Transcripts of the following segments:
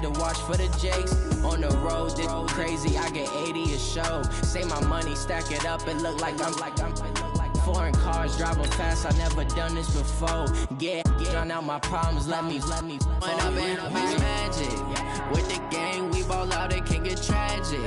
had to watch for the Jakes. On the road, this crazy, I get 80 a show. Say my money, stack it up, it look like I'm foreign cars, driving fast, I never done this before. Drown out my problems, let me When I've been magic. With the gang, we ball out, it can get tragic.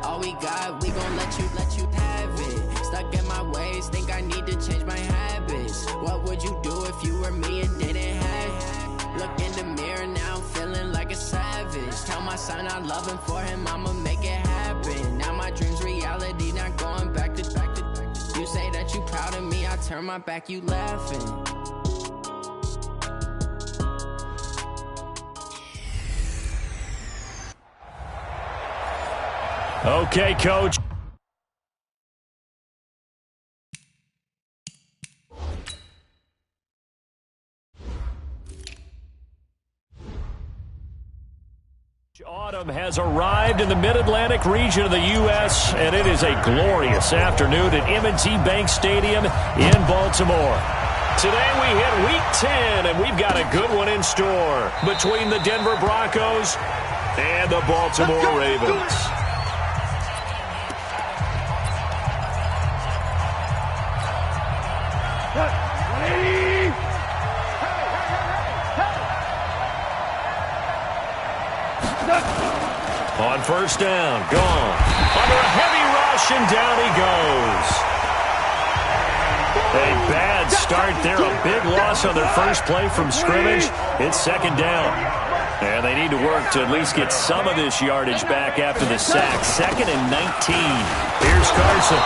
All we got, we gon' let you have it. Stuck in my ways, think I need to change my habits. What would you do if you were me and didn't have it? Look in the mirror now, I'm feeling like a savage. Tell my son I love him, for him I'ma make it happen. Now my dream's reality, not going back to. You say that you proud of me, I turn my back, you laughing. Okay, Coach. Autumn has arrived in the Mid-Atlantic region of the U.S., and it is a glorious afternoon at M&T Bank Stadium in Baltimore. Today we hit Week 10, and we've got a good one in store between the Denver Broncos and the Baltimore Ravens. On first down, gone. Under a heavy rush, and down he goes. A bad start there, a big loss on their first play from scrimmage. It's second down. And they need to work to at least get some of this yardage back after the sack. 2nd and 19. Here's Carson.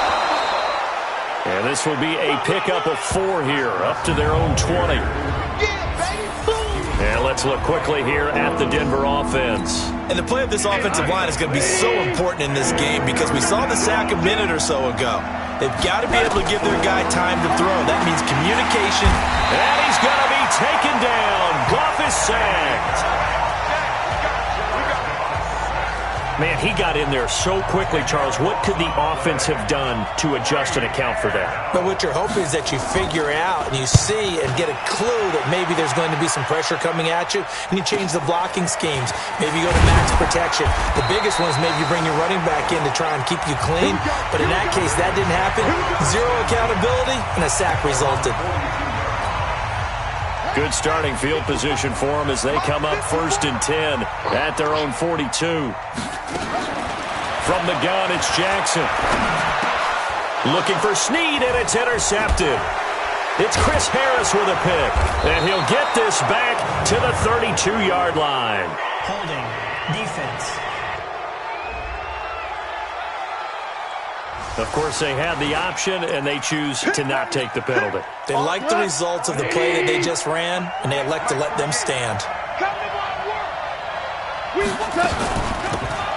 And this will be a pickup of 4 here, up to their own 20. And let's look quickly here at the Denver offense. And the play of this offensive line is going to be so important in this game because we saw the sack a minute or so ago. They've got to be able to give their guy time to throw. That means communication. And he's going to be taken down. Goff is sacked. Man, he got in there so quickly, Charles. What could the offense have done to adjust and account for that? But what you're hoping is that you figure out and you see and get a clue that maybe there's going to be some pressure coming at you, and you change the blocking schemes. Maybe you go to max protection. The biggest one is maybe you bring your running back in to try and keep you clean. But in that case, that didn't happen. 0 accountability, and a sack resulted. Good starting field position for them as they come up 1st and 10 at their own 42. From the gun, it's Jackson. Looking for Snead, and it's intercepted. It's Chris Harris with a pick, and he'll get this back to the 32-yard line. Holding, defense. Of course, they had the option, and they choose to not take the penalty. They like the results of the play that they just ran, and they elect to let them stand.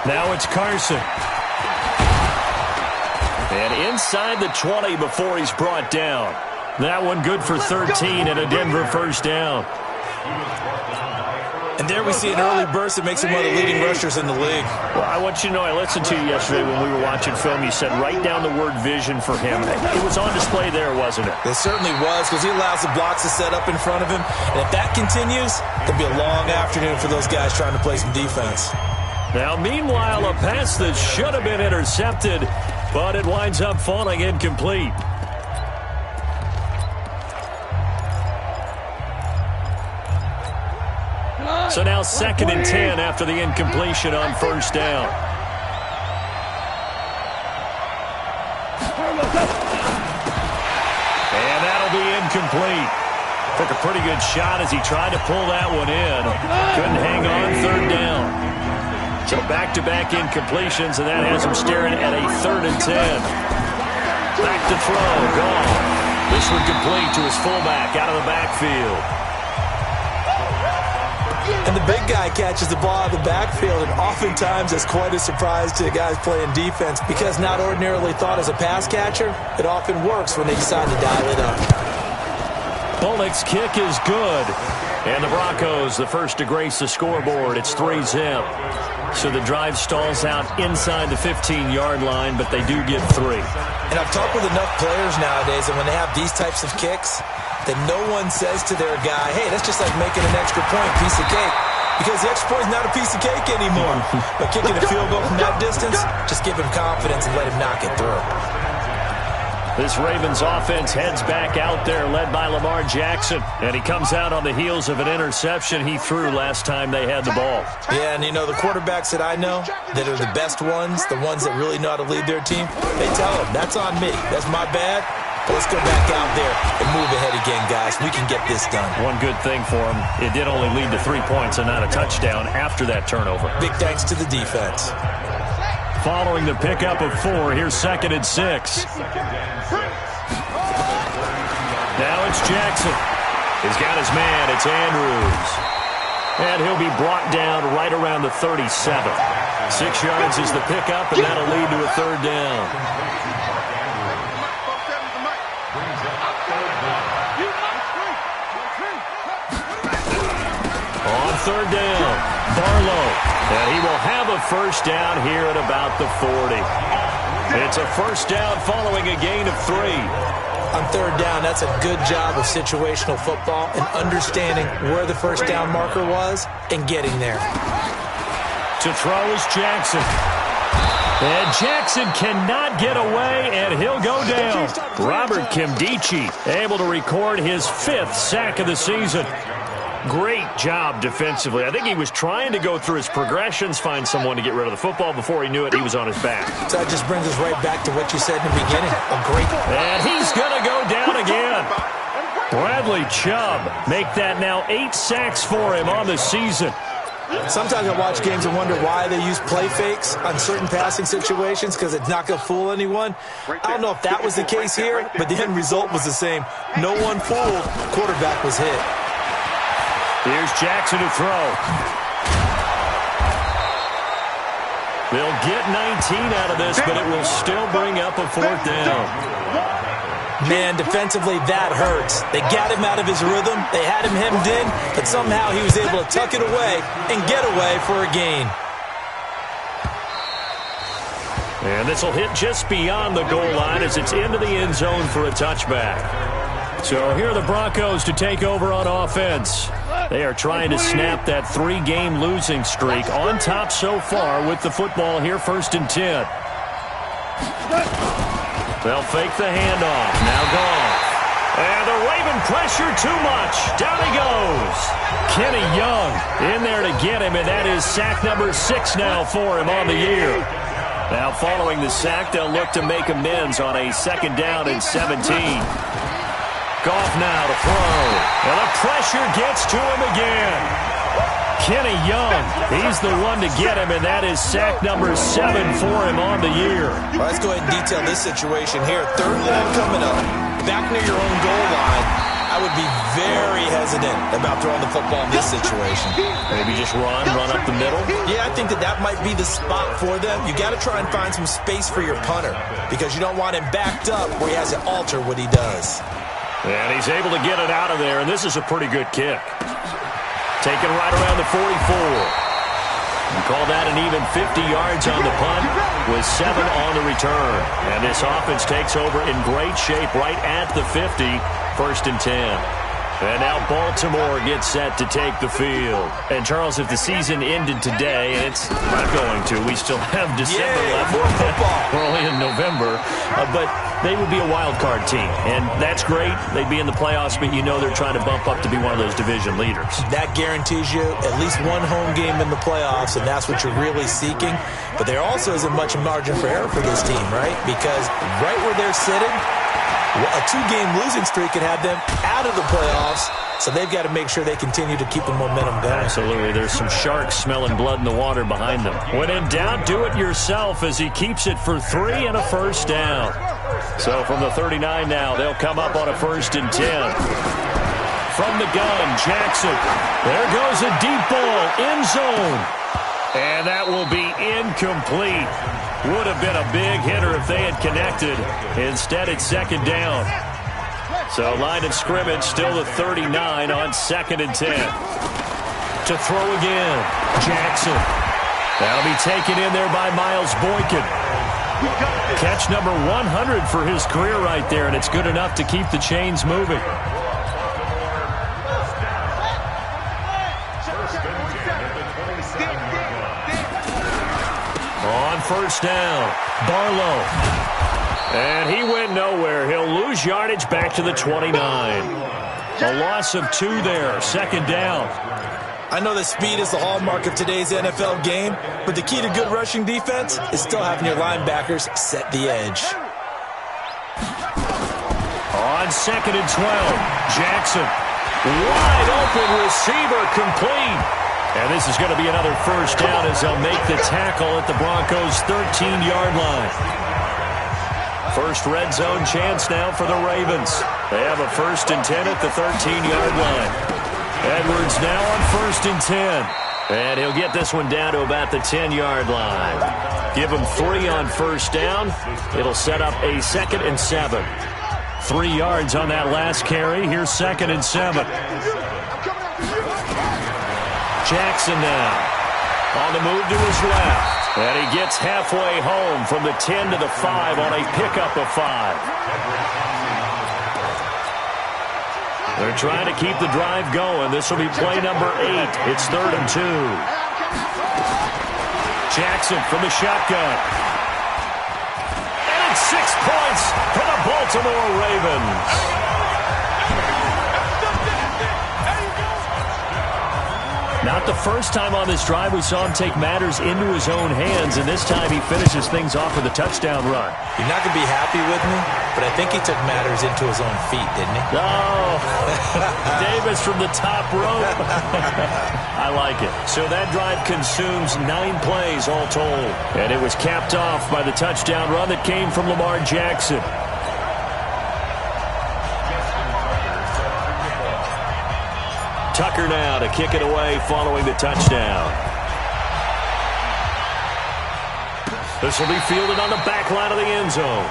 Now it's Carson. And inside the 20 before he's brought down. That one good for 13 and a Denver first down. And there we see an early burst that makes him one of the leading rushers in the league. Well, I want you to know, I listened to you yesterday when we were watching film. You said write down the word vision for him. It was on display there, wasn't it? It certainly was, because he allows the blocks to set up in front of him. And if that continues, it'll be a long afternoon for those guys trying to play some defense. Now, meanwhile, a pass that should have been intercepted, but it winds up falling incomplete. So now 2nd and 10 after the incompletion on first down. And that'll be incomplete. Took a pretty good shot as he tried to pull that one in. Couldn't hang on 3rd down. So back-to-back incompletions, and that has him staring at a 3rd and 10. Back to throw, gone. This one complete to his fullback out of the backfield. And the big guy catches the ball out of the backfield, and oftentimes that's quite a surprise to the guys playing defense because not ordinarily thought as a pass catcher, it often works when they decide to dial it up. Bullock's kick is good. And the Broncos, the first to grace the scoreboard. It's 3-zip. So the drive stalls out inside the 15-yard line, but they do get 3. And I've talked with enough players nowadays, and when they have these types of kicks, that no one says to their guy, hey, that's just like making an extra point, piece of cake. because the extra point is not a piece of cake anymore. But kicking a field goal from that distance, just give him confidence and let him knock it through. This Ravens offense heads back out there, led by Lamar Jackson. And he comes out on the heels of an interception he threw last time they had the ball. Yeah, and you know, the quarterbacks that I know that are the best ones, the ones that really know how to lead their team, they tell them, that's on me. That's my bad. But let's go back out there and move ahead again, guys. We can get this done. One good thing for him, it did only lead to 3 points and not a touchdown after that turnover. Big thanks to the defense. Following the pickup of 4, here's 2nd and 6. Now it's Jackson. He's got his man. It's Andrews. And he'll be brought down right around the 37. 6 yards is the pickup, and that'll lead to a 3rd down. On 3rd down, Barlow. And he will have a 1st down here at about the 40. It's a 1st down following a gain of 3. On 3rd down, that's a good job of situational football and understanding where the 1st down marker was and getting there. To throw is Jackson. And Jackson cannot get away, and he'll go down. Robert Kimdichie able to record his 5th sack of the season. Great job defensively. I think he was trying to go through his progressions, find someone to get rid of the football. Before he knew it, he was on his back. So that just brings us right back to what you said in the beginning. A great... And he's going to go down again. Bradley Chubb make that now 8 sacks for him on the season. Sometimes I watch games and wonder why they use play fakes on certain passing situations because it's not going to fool anyone. I don't know if that was the case here, but the end result was the same. No one fooled. Quarterback was hit. Here's Jackson to throw. They'll get 19 out of this, but it will still bring up a 4th down. Man, defensively, that hurts. They got him out of his rhythm. They had him hemmed in, but somehow he was able to tuck it away and get away for a gain. And this will hit just beyond the goal line as it's into the end zone for a touchback. So here are the Broncos to take over on offense. They are trying to snap that 3-game losing streak, on top so far with the football here, 1st and 10. They'll fake the handoff. Now gone. And the Raven pressure too much. Down he goes. Kenny Young in there to get him, and that is sack number 6 now for him on the year. Now following the sack, they'll look to make amends on a 2nd down and 17. Goff now to throw. And the pressure gets to him again. Kenny Young, he's the one to get him, and that is sack number 7 for him on the year. Well, let's go ahead and detail this situation here. 3rd and long coming up. Back near your own goal line. I would be very hesitant about throwing the football in this situation. Maybe just run up the middle? Yeah, I think that might be the spot for them. You got to try and find some space for your punter because you don't want him backed up where he has to alter what he does. And he's able to get it out of there, and this is a pretty good kick. Taken right around the 44. You call that an even 50 yards on the punt with 7 on the return. And this offense takes over in great shape right at the 50, 1st and 10. And now Baltimore gets set to take the field. And, Charles, if the season ended today, it's not going to. We still have December left. More football. We're only in November. But they would be a wild card team. And that's great. They'd be in the playoffs, but you know they're trying to bump up to be one of those division leaders. That guarantees you at least one home game in the playoffs, and that's what you're really seeking. But there also isn't much margin for error for this team, right? Because right where they're sitting, a 2-game losing streak could have them out of the playoffs, so they've got to make sure they continue to keep the momentum going. Absolutely. There's some sharks smelling blood in the water behind them. When in doubt, do it yourself as he keeps it for 3 and a 1st down. So from the 39 now, they'll come up on a 1st and 10. From the gun, Jackson. There goes a deep ball, end zone. And that will be incomplete. Would have been a big hitter if they had connected. Instead, it's 2nd down. So line of scrimmage still the 39 on 2nd and 10. To throw again, Jackson. That'll be taken in there by Miles Boykin. Catch number 100 for his career right there, and it's good enough to keep the chains moving. On first down, Barlow. And he went nowhere. He'll lose yardage back to the 29. A loss of 2 there, second down. I know that speed is the hallmark of today's NFL game, but the key to good rushing defense is still having your linebackers set the edge. On second and 12, Jackson. Wide open receiver, complete. And this is going to be another first down as they'll make the tackle at the Broncos' 13-yard line. First red zone chance now for the Ravens. They have a 1st and 10 at the 13-yard line. Edwards now on 1st and 10. And he'll get this one down to about the 10-yard line. Give him 3 on first down. It'll set up a 2nd and 7. 3 yards on that last carry. Here's 2nd and 7. Jackson now on the move to his left. And he gets halfway home from the 10 to the 5 on a pickup of 5. They're trying to keep the drive going. This will be play number 8. It's 3rd and 2. Jackson from the shotgun. And it's 6 points for the Baltimore Ravens. Not the first time on this drive we saw him take matters into his own hands, and this time he finishes things off with a touchdown run. You're not going to be happy with me, but I think he took matters into his own feet, didn't he? Oh, Davis from the top rope. I like it. So that drive consumes 9 plays all told, and it was capped off by the touchdown run that came from Lamar Jackson. Tucker now to kick it away following the touchdown. This will be fielded on the back line of the end zone.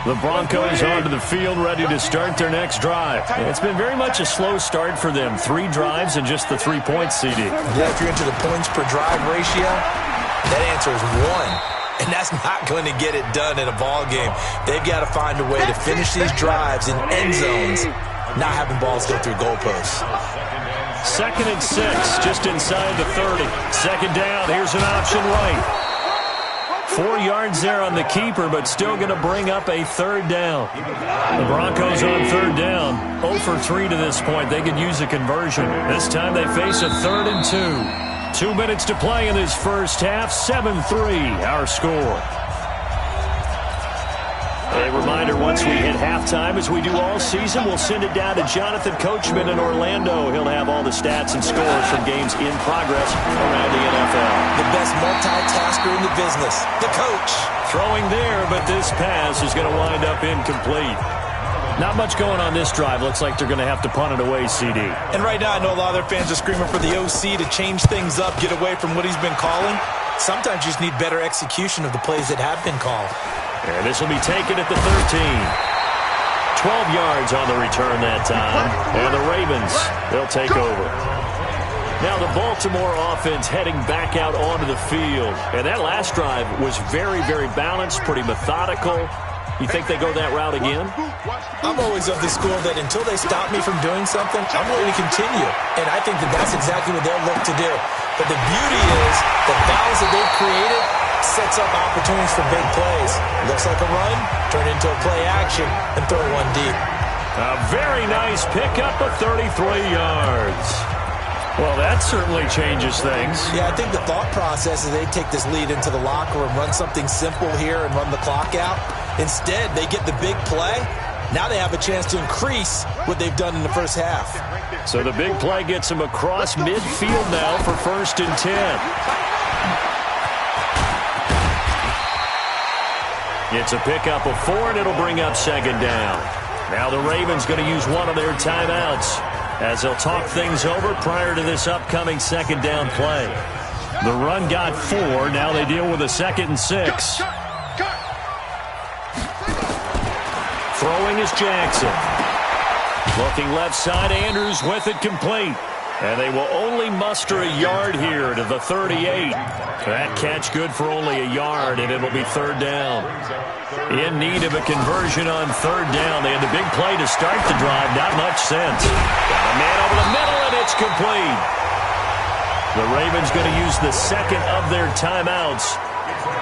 The Broncos onto the field ready to start their next drive. It's been very much a slow start for them. 3 drives and just the 3 points, CD. Yeah, if you're into the points per drive ratio, that answer is 1. And that's not going to get it done in a ball game. They've got to find a way to finish these drives in end zones, not having balls go through goalposts. 2nd and 6, just inside the 30. Second down, here's an option right. 4 yards there on the keeper, but still going to bring up a 3rd down. The Broncos on 3rd down, 0 for 3 to this point. They could use a conversion. This time they face a 3rd and 2. 2 minutes to play in this first half. 7-3, our score. A reminder, once we hit halftime, as we do all season, we'll send it down to Jonathan Coachman in Orlando. He'll have all the stats and scores from games in progress around the NFL. The best multitasker in the business, the coach. Throwing there, but this pass is going to wind up incomplete. Not much going on this drive. Looks like they're going to have to punt it away, CD. And right now I know a lot of their fans are screaming for the OC to change things up, get away from what he's been calling. Sometimes you just need better execution of the plays that have been called. And this will be taken at the 13. 12 yards on the return that time. And the Ravens, they'll take over. Now the Baltimore offense heading back out onto the field. And that last drive was very, very balanced, pretty methodical. You think they go that route again? I'm always of the school that until they stop me from doing something, I'm going to continue. And I think that that's exactly what they'll look to do. But the beauty is the balance that they've created sets up opportunities for big plays. Looks like a run, turn into a play action, and throw one deep. A very nice pickup of 33 yards. Well, that certainly changes things. Yeah, I think the thought process is they take this lead into the locker room, run something simple here, and run the clock out. Instead, they get the big play. Now they have a chance to increase what they've done in the first half. So the big play gets them across midfield now for 1st and 10. It's a pickup of 4, and it'll bring up 2nd down. Now the Ravens going to use one of their timeouts as they'll talk things over prior to this upcoming 2nd down play. The run got 4. Now they deal with a 2nd and 6. Throwing is Jackson. Looking left side, Andrews with it complete. And they will only muster a yard here to the 38. That catch good for only a yard, and it'll be third down. In need of a conversion on third down. They had the big play to start the drive. Not much sense. Got a man over the middle, and it's complete. The Ravens going to use the second of their timeouts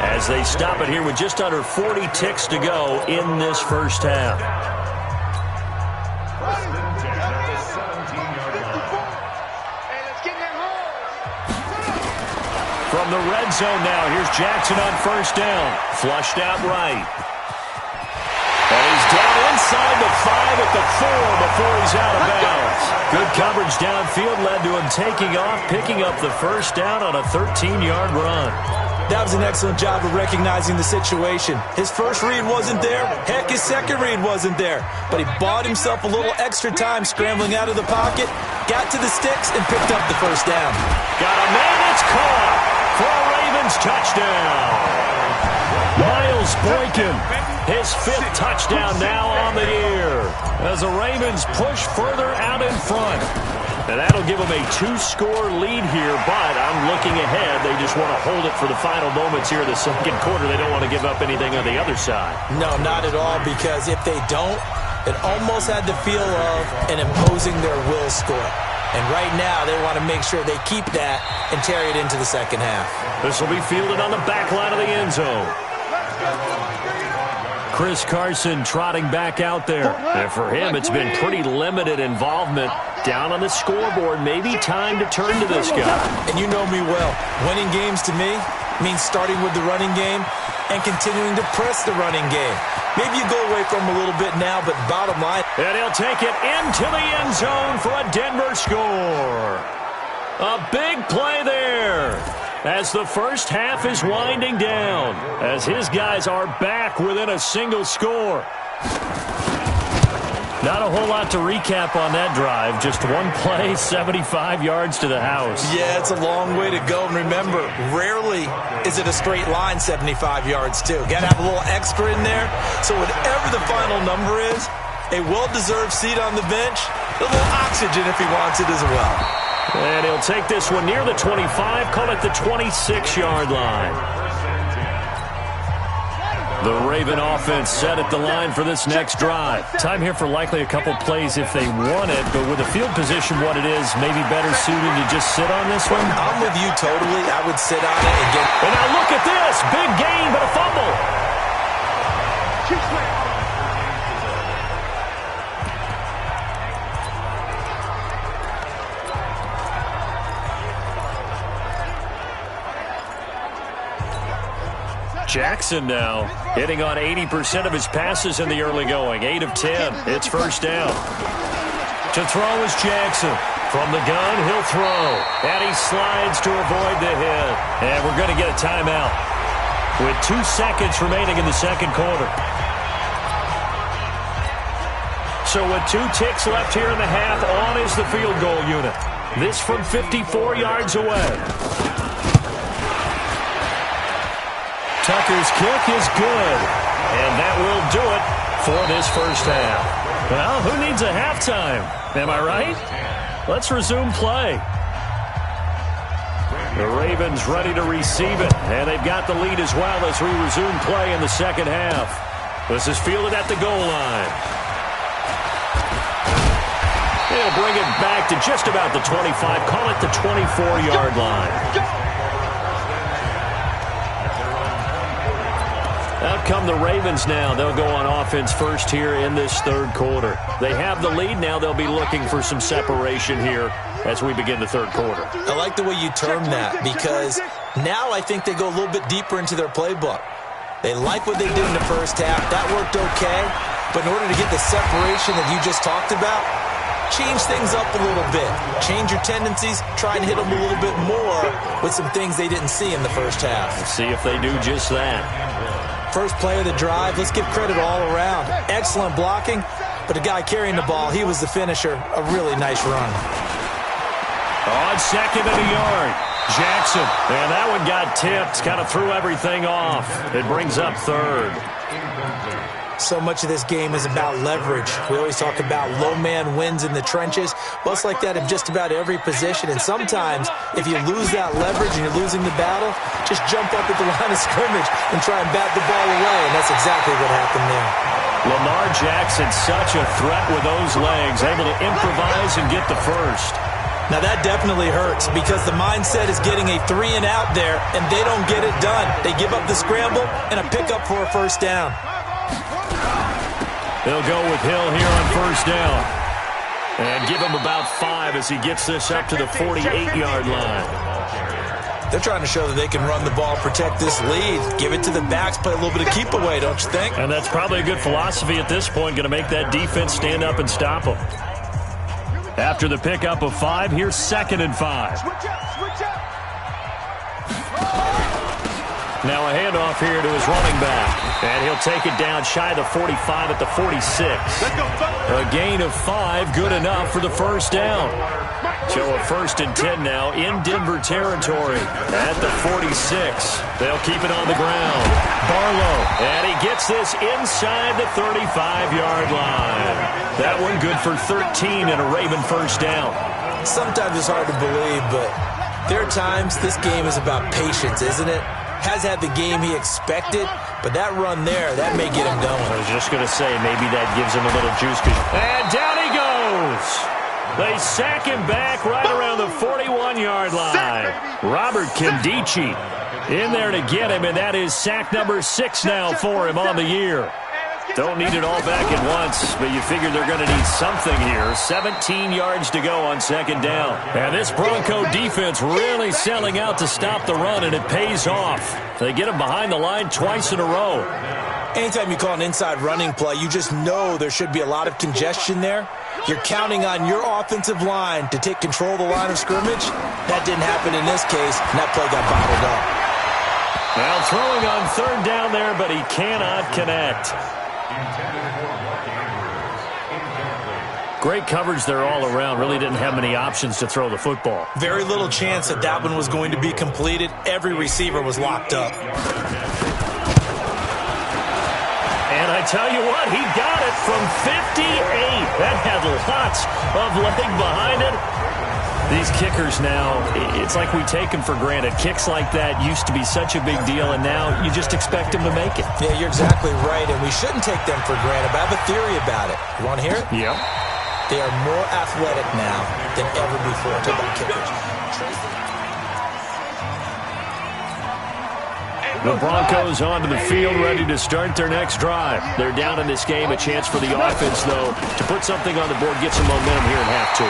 as they stop it here with just under 40 ticks to go in this first half. From the red zone now, here's Jackson on first down. Flushed out right. And he's down inside the 5 at the 4 before he's out of bounds. Good coverage downfield led to him taking off, picking up the first down on a 13-yard run. That was an excellent job of recognizing the situation. His first read wasn't there. Heck, his second read wasn't there. But he bought himself a little extra time scrambling out of the pocket, got to the sticks, and picked up the first down. Got a man that's caught for a Ravens touchdown. Miles Boykin, his 5th touchdown now on the year as the Ravens push further out in front. And that'll give them a 2-score lead here, but I'm looking ahead. They just want to hold it for the final moments here in the second quarter. They don't want to give up anything on the other side. No, not at all, because if they don't, it almost had the feel of an imposing their will score. And right now, they want to make sure they keep that and carry it into the second half. This will be fielded on the back line of the end zone. Chris Carson trotting back out there. And for him, it's been pretty limited involvement down on the scoreboard. Maybe time to turn to this guy. And you know me well. Winning games to me means starting with the running game and continuing to press the running game. Maybe you go away from him a little bit now, but bottom line. And he'll take it into the end zone for a Denver score. A big play there as the first half is winding down, as his guys are back within a single score. Not a whole lot to recap on that drive. Just one play, 75 yards to the house. Yeah, it's a long way to go. And remember, rarely is it a straight line 75 yards, too. Got to have a little extra in there. So whatever the final number is, a well-deserved seat on the bench, a little oxygen if he wants it as well. And he'll take this one near the 25, call it the 26-yard line. The Raven offense set at the line for this next drive. Time here for likely a couple plays if they want it, but with the field position what it is, maybe better suited to just sit on this one? I'm with you totally. I would sit on it and get... And now look at this. Big gain, but a fumble. Jackson now hitting on 80% of his passes in the early going. 8 of 10. It's first down. To throw is Jackson. From the gun, he'll throw. And he slides to avoid the hit. And we're going to get a timeout with 2 seconds remaining in the second quarter. So with 2 ticks left here in the half, on is the field goal unit. This from 54 yards away. Tucker's kick is good, and that will do it for this first half. Well, who needs a halftime? Am I right? Let's resume play. The Ravens ready to receive it, and they've got the lead as well as we resume play in the second half. This is fielded at the goal line. They'll bring it back to just about the 25, call it the 24-yard line. Out come the Ravens now. They'll go on offense first here in this third quarter. They have the lead now. They'll be looking for some separation here as we begin the third quarter. I like the way you term that, because now I think they go a little bit deeper into their playbook. They like what they did in the first half. That worked okay. But in order to get the separation that you just talked about, change things up a little bit. Change your tendencies. Try and hit them a little bit more with some things they didn't see in the first half. Let's see if they do just that. First play of the drive, let's give credit all around. Excellent blocking, but the guy carrying the ball, he was the finisher. A really nice run. On second and a yard, Jackson. And that one got tipped, kind of threw everything off. It brings up third. So much of this game is about leverage. We always talk about low man wins in the trenches. Well, it's like that in just about every position. And sometimes, if you lose that leverage and you're losing the battle, just jump up at the line of scrimmage and try and bat the ball away. And that's exactly what happened there. Lamar Jackson, such a threat with those legs, able to improvise and get the first. Now that definitely hurts because the mindset is getting a 3-and-out there, and they don't get it done. They give up the scramble and a pickup for a first down. They'll go with Hill here on first down. And give him about 5 as he gets this up to the 48-yard line. They're trying to show that they can run the ball, protect this lead. Give it to the backs, play a little bit of keep away, don't you think? And that's probably a good philosophy at this point, going to make that defense stand up and stop them. After the pickup of 5, here's 2nd and 5. Now a handoff here to his running back. And he'll take it down shy of the 45 at the 46. A gain of 5, good enough for the first down. So a 1st and 10 now in Denver territory at the 46. They'll keep it on the ground. Barlow, and he gets this inside the 35-yard line. That one good for 13 and a Raven first down. Sometimes it's hard to believe, but there are times this game is about patience, isn't it? Has had the game he expected, but that run there, that may get him going. I was just going to say, maybe that gives him a little juice. And down he goes. They sack him back right around the 41-yard line. Robert Kindici in there to get him, and that is sack number 6 now for him on the year. Don't need it all back at once, but you figure they're going to need something here. 17 yards to go on 2nd down. And this Bronco defense really selling out to stop the run, and it pays off. They get him behind the line twice in a row. Anytime you call an inside running play, you just know there should be a lot of congestion there. You're counting on your offensive line to take control of the line of scrimmage. That didn't happen in this case, and that play got bottled up. Now throwing on 3rd down there, but he cannot connect. Great coverage there all around. Really didn't have many options to throw the football. Very little chance that that one was going to be completed. Every receiver was locked up. And I tell you what, he got it from 58. That had lots of leg behind it. These kickers now, it's like we take them for granted. Kicks like that used to be such a big deal, and now you just expect them to make it. Yeah, you're exactly right, and we shouldn't take them for granted, but I have a theory about it. You want to hear it? Yep. They are more athletic now than ever before. Talk about kickers. The Broncos onto the field, ready to start their next drive. They're down in this game. A chance for the offense, though, to put something on the board, get some momentum here in half 2.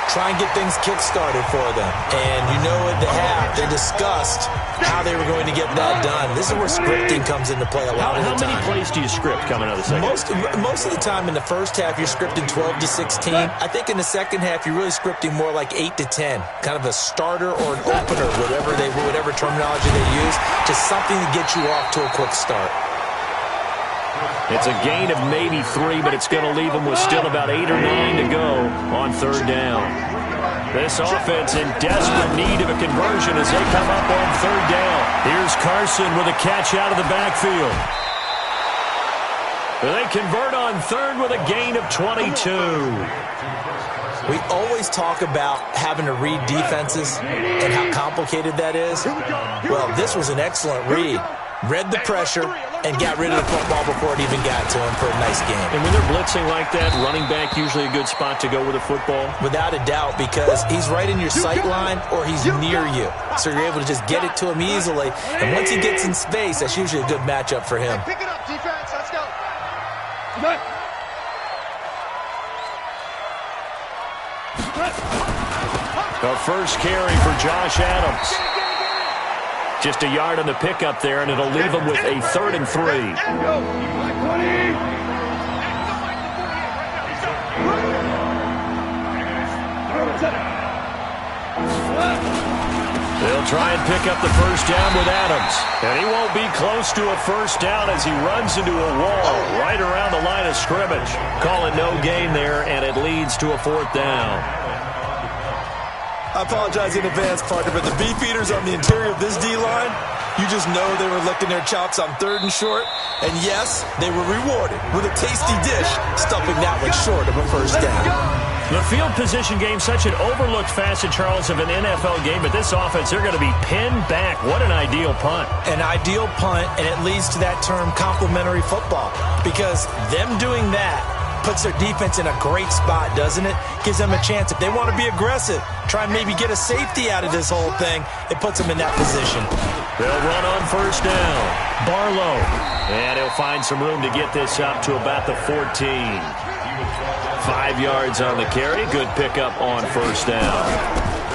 Try and get things kick-started for them. And you know at the half, they discussed how they were going to get that done. This is where scripting comes into play a lot of the time. How many plays do you script coming out of the second? Most of the time in the first half, you're scripting 12 to 16. I think in the second half, you're really scripting more like 8 to 10. Kind of a starter or an opener, whatever terminology they use. Just something to get you off to a quick start. It's a gain of maybe 3, but it's going to leave them with still about 8 or 9 to go on 3rd down. This offense in desperate need of a conversion as they come up on 3rd down. Here's Carson with a catch out of the backfield. They convert on 3rd with a gain of 22. We always talk about having to read defenses and how complicated that is. Well, this was an excellent read. Read the pressure and got rid of the football before it even got to him for a nice game. And when they're blitzing like that, running back usually a good spot to go with a football? Without a doubt, because he's right in your sight line or he's near you. So you're able to just get it to him easily. And once he gets in space, that's usually a good matchup for him. Pick it up, defense. Let's go. The first carry for Josh Adams. Just a yard on the pickup there, and it'll leave him with a 3rd and 3. They'll try and pick up the first down with Adams. And he won't be close to a first down as he runs into a wall right around the line of scrimmage. Calling no gain there, and it leads to a 4th down. I apologize in advance, partner, but the beef eaters on the interior of this D-line, You just know they were licking their chops on 3rd and short. And yes, they were rewarded with a tasty dish, stuffing that one short of a first down. The field position game, such an overlooked facet, Charles, of an NFL game, but this offense, they're going to be pinned back. What an ideal punt. An ideal punt, and it leads to that term complementary football, because them doing that puts their defense in a great spot, doesn't it? Gives them a chance. If they want to be aggressive, try and maybe get a safety out of this whole thing, it puts them in that position. They'll run on first down. Barlow. And he'll find some room to get this up to about the 14. 5 yards on the carry. Good pickup on first down.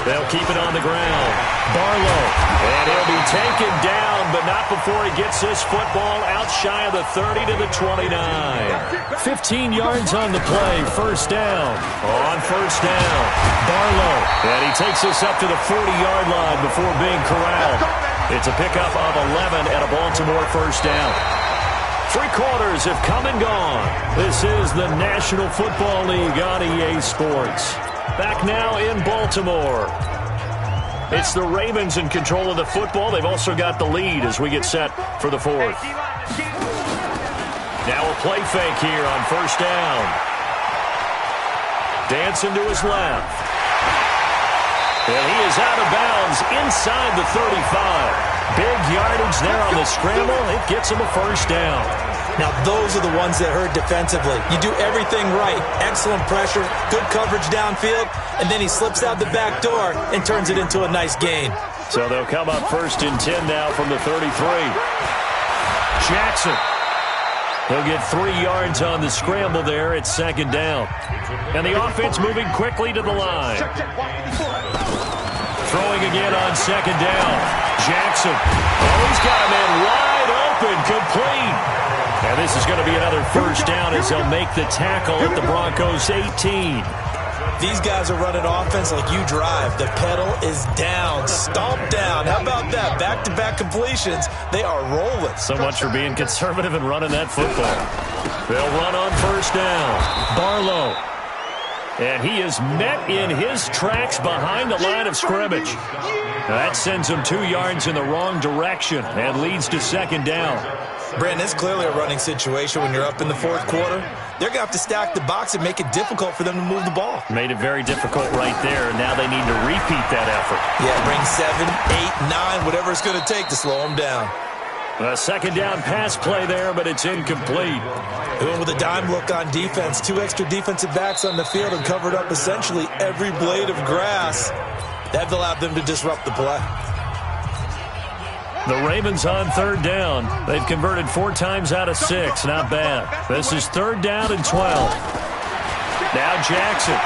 They'll keep it on the ground. Barlow. And he'll be taken down, but not before he gets this football out shy of the 30 to the 29. 15 yards on the play. First down. On first down. Barlow. And he takes this up to the 40-yard line before being corralled. It's a pickup of 11 at a Baltimore first down. 3 quarters have come and gone. This is the National Football League on EA Sports. Back now in Baltimore. It's the Ravens in control of the football. They've also got the lead as we get set for the 4th. Now a play fake here on first down. Dancing to his left. And he is out of bounds inside the 35. Big yardage there on the scramble. It gets him a first down. Now, those are the ones that hurt defensively. You do everything right. Excellent pressure, good coverage downfield, and then he slips out the back door and turns it into a nice gain. So they'll come up 1st and 10 now from the 33. Jackson. He'll get 3 yards on the scramble there. It's 2nd down. And the offense moving quickly to the line. Throwing again on 2nd down. Jackson. Oh, he's got a man wide open, complete. And this is going to be another first down as they'll make the tackle at the Broncos' 18. These guys are running offense like you drive. The pedal is down, stomped down. How about that? Back-to-back completions. They are rolling. So much for being conservative and running that football. They'll run on first down. Barlow. And he is met in his tracks behind the line of scrimmage. That sends him 2 yards in the wrong direction and leads to 2nd down. Brandon, it's clearly a running situation when you're up in the 4th quarter. They're going to have to stack the box and make it difficult for them to move the ball. Made it very difficult right there, and now they need to repeat that effort. Yeah, bring 7, 8, 9, whatever it's going to take to slow them down. A 2nd down pass play there, but it's incomplete. They went with a dime look on defense. 2 extra defensive backs on the field and covered up essentially every blade of grass. That allowed them to disrupt the play. The Ravens on 3rd down. They've converted 4 times out of 6. Not bad. This is 3rd down and 12. Now Jackson.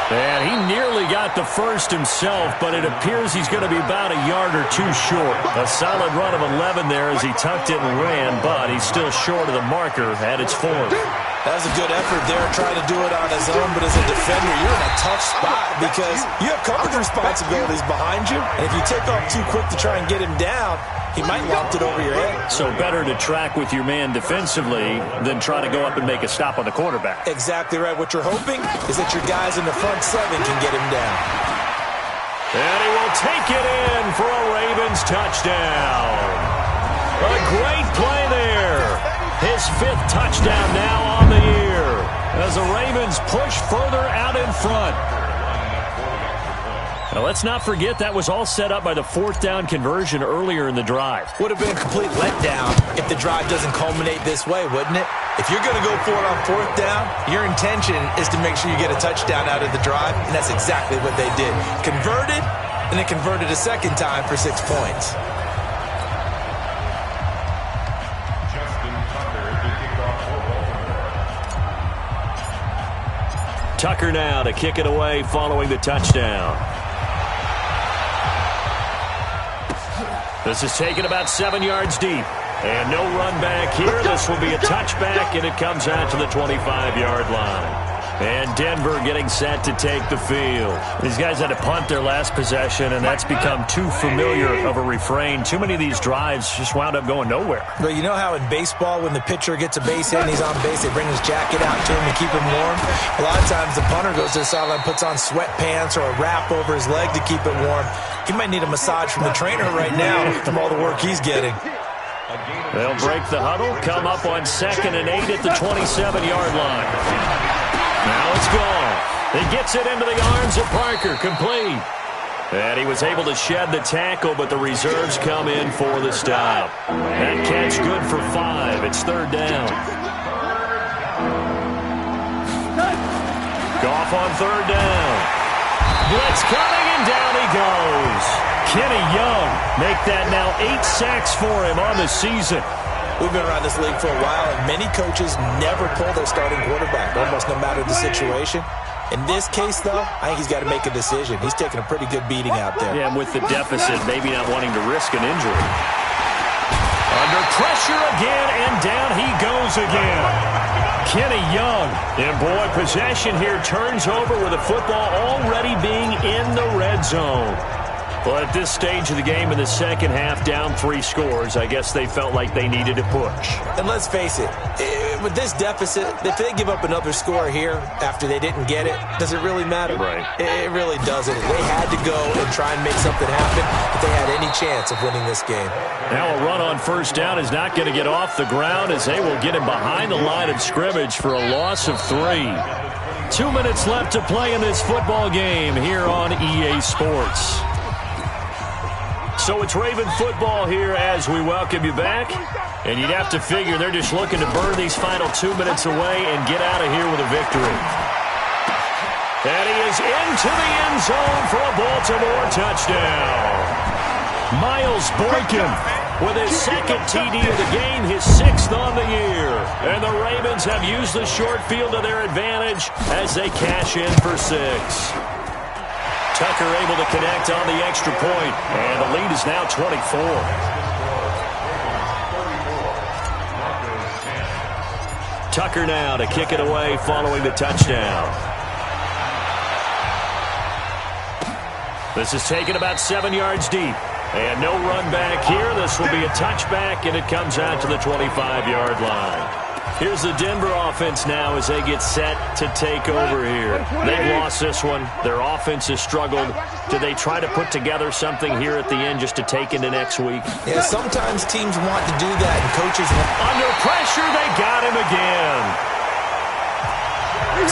And he nearly got the first himself, but it appears he's going to be about a yard or 2 short. A solid run of 11 there as he tucked it and ran, but he's still short of the marker at its 4th. That was a good effort there, trying to do it on his own, but as a defender, you're in a tough spot because you have coverage responsibilities behind you, and if you take off too quick to try and get him down, he might loft it over your head. So better to track with your man defensively than try to go up and make a stop on the quarterback. Exactly right. What you're hoping is that your guys in the front 7 can get him down. And he will take it in for a Ravens touchdown. A great play there. His 5th touchdown now on the year as the Ravens push further out in front. Now, let's not forget that was all set up by the 4th down conversion earlier in the drive. Would have been a complete letdown if the drive doesn't culminate this way, wouldn't it? If you're going to go for it on 4th down, your intention is to make sure you get a touchdown out of the drive, and that's exactly what they did. Converted, and then converted a 2nd time for 6 points. Tucker now to kick it away following the touchdown. This is taken about 7 yards deep. And no run back here. This will be a touchback, and it comes out to the 25-yard line. And Denver getting set to take the field. These guys had to punt their last possession, and that's become too familiar of a refrain. Too many of these drives just wound up going nowhere. But you know how in baseball, when the pitcher gets a base hit and he's on base, they bring his jacket out to him to keep him warm? A lot of times the punter goes to the sideline, puts on sweatpants or a wrap over his leg to keep it warm. He might need a massage from the trainer right now from all the work he's getting. They'll break the huddle, come up on 2nd and 8 at the 27-yard line. Now it's gone. He gets it into the arms of Parker, complete. And he was able to shed the tackle, but the reserves come in for the stop. That catch good for 5. It's 3rd down. Goff on 3rd down. Blitz coming, and down he goes. Kenny Young make that now 8 sacks for him on the season. We've been around this league for a while, and many coaches never pull their starting quarterback, almost no matter the situation. In this case, though, I think he's got to make a decision. He's taking a pretty good beating out there. Yeah, and with the deficit, maybe not wanting to risk an injury. Under pressure again, and down he goes again. Kenny Young, and boy, possession here turns over with the football already being in the red zone. Well, at this stage of the game in the second half, down 3 scores, I guess they felt like they needed a push. And let's face it, with this deficit, if they give up another score here after they didn't get it, does it really matter? Right. It really doesn't. They had to go and try and make something happen if they had any chance of winning this game. Now a run on 1st down is not going to get off the ground as they will get him behind the line of scrimmage for a loss of 3. 2 minutes left to play in this football game here on EA Sports. So it's Raven football here as we welcome you back. And you'd have to figure they're just looking to burn these final 2 minutes away and get out of here with a victory. And he is into the end zone for a Baltimore touchdown. Miles Boykin with his 2nd TD of the game, his 6th on the year. And the Ravens have used the short field to their advantage as they cash in for 6. Tucker able to connect on the extra point, and the lead is now 24. Tucker now to kick it away following the touchdown. This is taken about 7 yards deep, and no run back here. This will be a touchback, and it comes out to the 25-yard line. Here's the Denver offense now as they get set to take over here. They've lost this one. Their offense has struggled. Do they try to put together something here at the end just to take into next week? Yeah, sometimes teams want to do that, and coaches want... Under pressure, they got him again.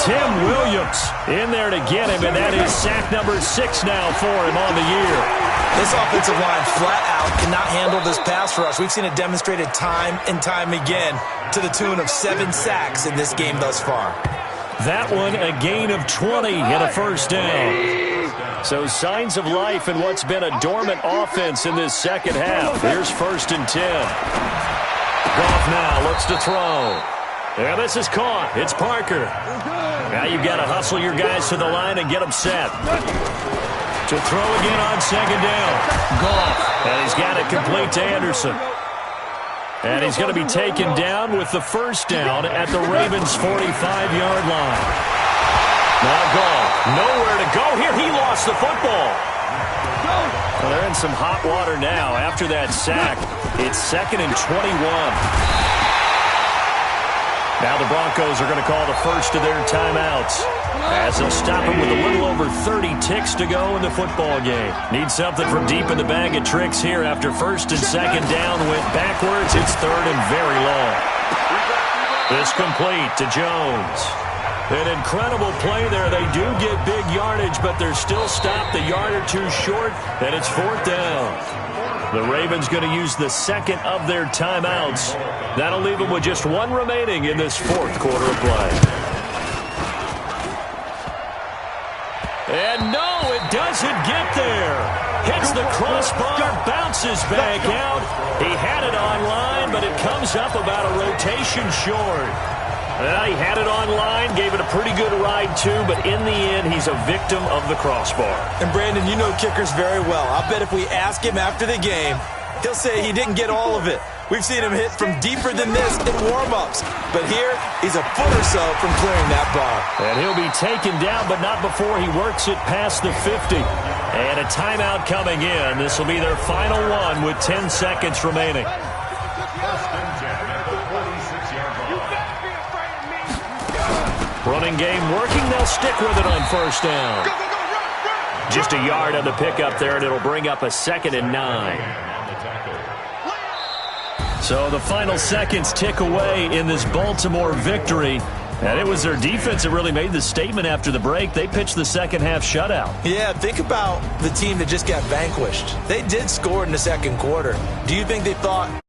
Tim Williams in there to get him, and that is sack number 6 now for him on the year. This offensive line flat out cannot handle this pass rush. We've seen it demonstrated time and time again to the tune of 7 sacks in this game thus far. That one a gain of 20 and a 1st down. So signs of life in what's been a dormant offense in this second half. Here's 1st and 10. Goff now looks to throw. And this is caught. It's Parker. Now you've got to hustle your guys to the line and get them set. To throw again on 2nd down. Goff. And he's got it complete to Anderson. And he's going to be taken down with the 1st down at the Ravens' 45-yard line. Now Goff. Nowhere to go here. He lost the football. Well, they're in some hot water now. After that sack, it's 2nd and 21. Now the Broncos are going to call the first of their timeouts as they'll stop him with a little over 30 ticks to go in the football game. Need something from deep in the bag of tricks here after 1st and 2nd down went backwards. It's 3rd and very long. This complete to Jones. An incredible play there. They do get big yardage, but they're still stopped a yard or 2 short, and it's 4th down. The Ravens going to use the 2nd of their timeouts. That'll leave them with just 1 remaining in this 4th quarter of play. And no, it doesn't get there. Hits the crossbar, bounces back out. He had it online, but it comes up about a rotation short. Well, he had it online, gave it a pretty good ride too, but in the end, he's a victim of the crossbar. And Brandon, you know kickers very well. I'll bet if we ask him after the game, He'll say he didn't get all of it. We've seen him hit from deeper than this in warm-ups. But here, he's a foot or so from clearing that bar. And he'll be taken down, but not before he works it past the 50. And a timeout coming in. This will be their final one with 10 seconds remaining. Running game working. They'll stick with it on first down. Just a yard on the pickup there, and it'll bring up a 2nd and 9. So the final seconds tick away in this Baltimore victory. And it was their defense that really made the statement after the break. They pitched the second half shutout. Yeah, think about the team that just got vanquished. They did score in the second quarter. Do you think they thought